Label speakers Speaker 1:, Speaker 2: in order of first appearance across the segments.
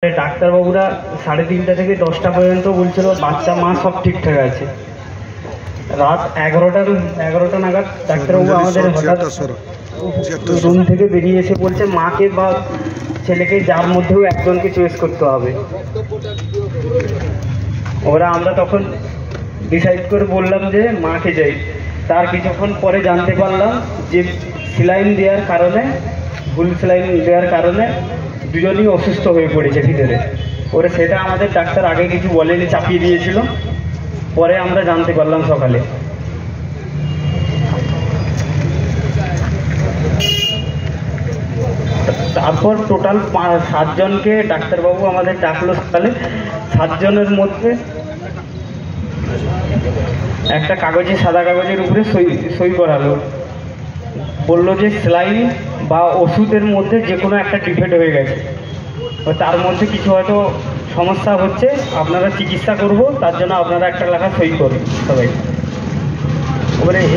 Speaker 1: ডাক্তারবাবুরা 3:30 থেকে 10টা পর্যন্ত বলছিল বাচ্চা মা সব ঠিকঠাক আছে। রাত 11টা নাগাদ ডাক্তারবাবু আমাদের হঠাৎ রুম থেকে বেরিয়ে এসে বলছে মাকে বা ছেলেকে যার মধ্যেও একজনকে চয়েস করতে হবে। আমরা তখন ডিসাইড করে বললাম যে মাকে যাই। তার কিছুক্ষণ পরে জানতে পারলাম যে স্যালাইন দেওয়ার কারণে, ভুল স্যালাইন দেওয়ার কারণে দুজনই অসুস্থ হয়ে পড়েছে ভিতরে। সেটা আমাদের ডাক্তার আগে কিছু বলেনি, চাপিয়ে দিয়েছিল। পরে আমরা জানতে পারলাম সকালে। তারপর টোটাল 7 জনকে ডাক্তারবাবু আমাদের ডাকলো সকালে। 7 জনের মধ্যে একটা কাগজে, সাদা কাগজের উপরে সই করালো। বললো যে স্যালাইন বা ওষুধের মধ্যে যে কোনো একটা ডিফেক্ট হয়ে গেছে, তার মধ্যে কিছু হয়তো সমস্যা হচ্ছে, আপনারা চিকিৎসা করব, তার জন্য আপনারা একটা লেখা সই করুন সবাই।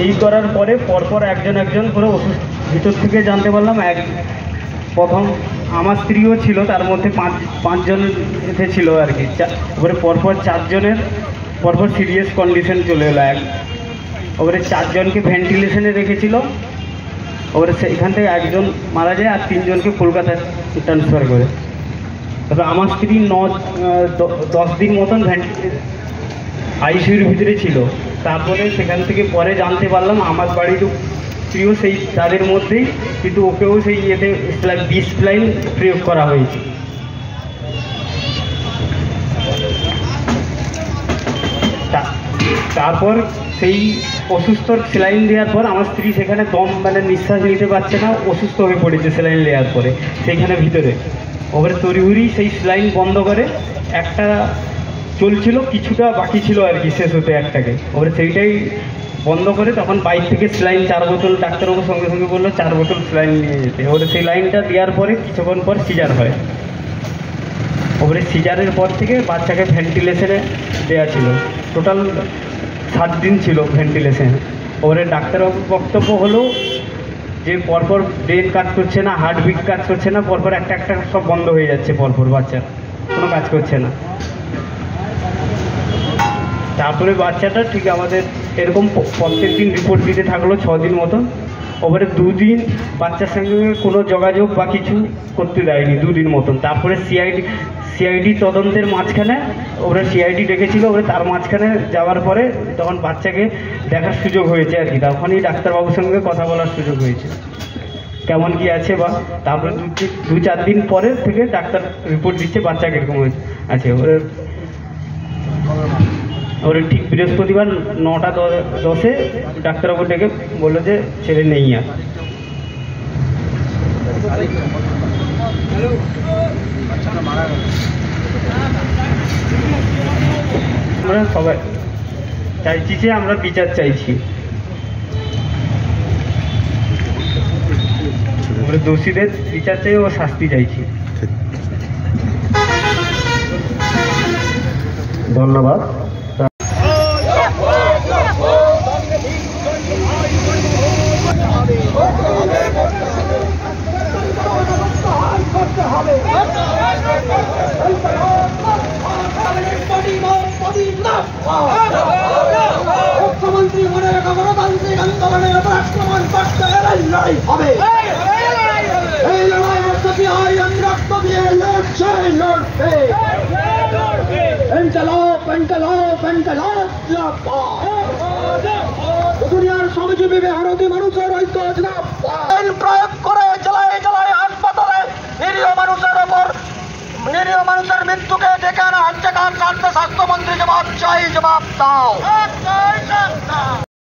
Speaker 1: এই করার পরে পরপর একজন করে ওষুধ ভিতর থেকে জানতে পারলাম। প্রথম আমার স্ত্রীও ছিল, তার মধ্যে 5 জন ছিল আর কি। পরপর 4 জনের পরপর সিরিয়াস কন্ডিশন চলে এলো। 4 জনকে ভেন্টিলেশনে রেখেছিল। এখান থেকে 1 জন মারা যায়, আর 3 জনকে কলকাতায় ট্রান্সফার করে। তবে আমার স্ত্রী 10 দিন মতন আইসিইউর ভিতরে ছিল। তারপরে সেখান থেকে পরে জানতে পারলাম আমার বাড়ির স্ত্রীও সেই তাদের মধ্যেই, কিন্তু ওকেও সেই বিষ স্যালাইন প্রয়োগ করা হয়েছে। তারপর সেই অসুস্থ স্যালাইন দেওয়ার পর আমার স্ত্রী সেখানে নিঃশ্বাস নিতে পারছে না, অসুস্থ হয়ে পড়েছে স্যালাইন নেওয়ার পরে সেইখানে ভিতরে। তড়িঘড়ি সেই স্যালাইন বন্ধ করে, একটা চলছিল, কিছুটা বাকি ছিল আর কি শেষ হতে একটাকে। সেইটাই বন্ধ করে তখন বাইরে থেকে স্যালাইন 4 বোতল, ডাক্তারবাবু সঙ্গে সঙ্গে বললো 4 বোতল স্যালাইন নিয়ে যেতে। সেই লাইনটা দেওয়ার পরে কিছুক্ষণ পর সিজার হয়। সিজারের পর থেকে বাচ্চাকে ভেন্টিলেশনে দেওয়া ছিল। টোটাল 7 দিন ছিল ভেন্টিলেশনে। ডাক্তারবাবুর বক্তব্য হলো যে পরপর ব্রেন কাজ করছে না, হার্টবিট কাজ করছে না, পরপর একটা সব বন্ধ হয়ে যাচ্ছে, পরপর বাচ্চার কোনো কাজ করছে না। তারপরে বাচ্চাটা ঠিক আমাদের এরকম প্রত্যেক দিন রিপোর্ট দিতে থাকলো 6 দিন মতন। 2 দিন বাচ্চার সঙ্গে কোনো যোগাযোগ বা কিছু করতে দেয়নি, 2 দিন মতন। তারপরে সিআইডি তদন্তের মাঝখানে সিআইডি ডেকেছিল। তার মাঝখানে যাওয়ার পরে তখন বাচ্চাকে দেখার সুযোগ হয়েছে আর কি। তখনই ডাক্তারবাবুর সঙ্গে কথা বলার সুযোগ হয়েছে কেমন কি আছে বা। তারপরে 2-4 দিন পরে থেকে ডাক্তার রিপোর্ট দিচ্ছে বাচ্চা কীরকম আছে। ঠিক বৃহস্পতিবার 9:10 ডাক্তারবাবু ডেকে বললো যে ছেলে নেই আর। আমরা সবাই চাইছি যে আমরা বিচার চাইছি, দোষীদের বিচার চাই ও শাস্তি চাইছি। ধন্যবাদ।
Speaker 2: মুখ্যমন্ত্রী মনে রেখা গণতান্ত্রিক আন্দোলনের উপর আক্রমণ করতে লড়াই হবে। এই লড়াই মধ্যে হয় আমি রক্ত দিয়ে লড়বে। দুনিয়ার শ্রমজীবী ভারতীয় মানুষের ঐক্য প্রয়োগ করে জেলায় জেলায় হাসপাতালে নিরীহ মানুষের ওপর, নিরীহ মানুষের মৃত্যুকে ডেকে আনা হচ্ছে। স্বাস্থ্যমন্ত্রী জবাব চাই, জবাব দাও।